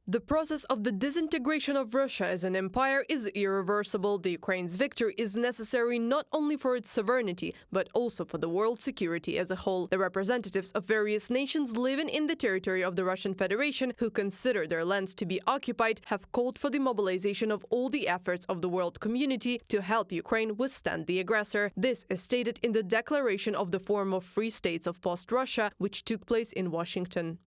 The process of the disintegration of Russia as an empire is irreversible. The Ukraine's victory is necessary not only for its sovereignty, but also for the world's security as a whole. The representatives of various nations living in the territory of the Russian Federation, who consider their lands to be occupied, have called for the mobilization of all the efforts of the world community to help Ukraine withstand the aggressor. This is stated in the Declaration of the Forum of Free States of Post-Russia, which took place in Washington.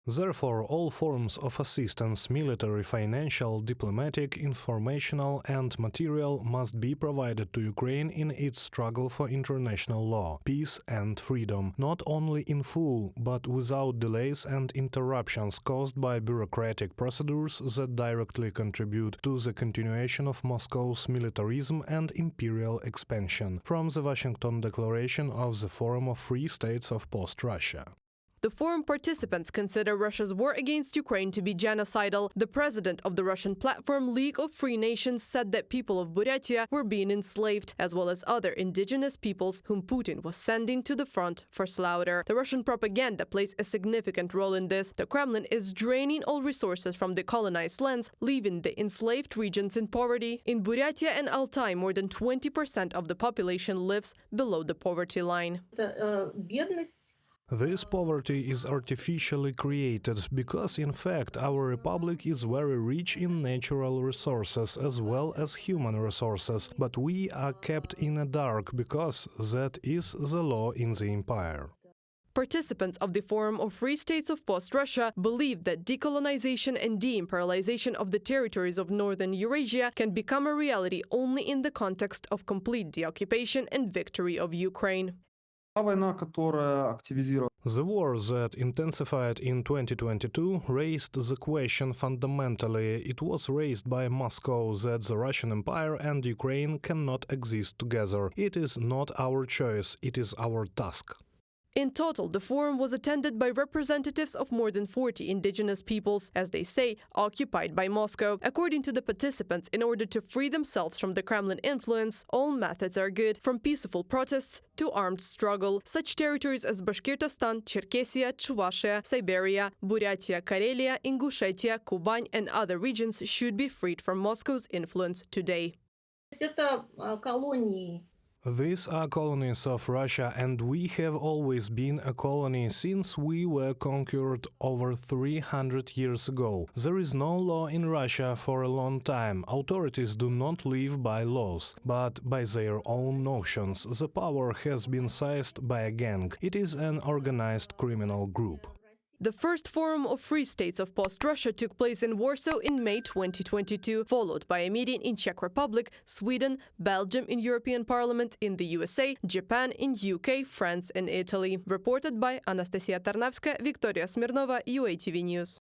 Therefore, all forms of assistance, military, financial, diplomatic, informational and material, must be provided to Ukraine in its struggle for international law, peace and freedom, not only in full, but without delays and interruptions caused by bureaucratic procedures that directly contribute to the continuation of Moscow's militarism and imperial expansion. From the Washington Declaration of the Forum of Free States of Post-Russia. The forum participants consider Russia's war against Ukraine to be genocidal. The president of the Russian platform League of Free Nations said that people of Buryatia were being enslaved, as well as other indigenous peoples whom Putin was sending to the front for slaughter. The Russian propaganda plays a significant role in this. The Kremlin is draining all resources from the colonized lands, leaving the enslaved regions in poverty. In Buryatia and Altai, more than 20% of the population lives below the poverty line. This poverty is artificially created because, in fact, our republic is very rich in natural resources as well as human resources, but we are kept in the dark because that is the law in the empire. Participants of the Forum of Free States of Post-Russia believe that decolonization and de-imperialization of the territories of northern Eurasia can become a reality only in the context of complete deoccupation and victory of Ukraine. The war that intensified in 2022 raised the question fundamentally. It was raised by Moscow that the Russian Empire and Ukraine cannot exist together. It is not our choice, it is our task. In total, the forum was attended by representatives of more than 40 indigenous peoples, as they say, occupied by Moscow. According to the participants, in order to free themselves from the Kremlin influence, all methods are good, from peaceful protests to armed struggle. Such territories as Bashkortostan, Cherkessia, Chuvashia, Siberia, Buryatia, Karelia, Ingushetia, Kuban and other regions should be freed from Moscow's influence today. These are colonies of Russia, and we have always been a colony since we were conquered over 300 years ago. There is no law in Russia for a long time. Authorities do not live by laws, but by their own notions. The power has been seized by a gang. It is an organized criminal group. The first Forum of Free States of Post-Russia took place in Warsaw in May 2022, followed by a meeting in Czech Republic, Sweden, Belgium in European Parliament, in the USA, Japan, in UK, France and Italy. Reported by Anastasia Tarnavska, Victoria Smirnova, UATV News.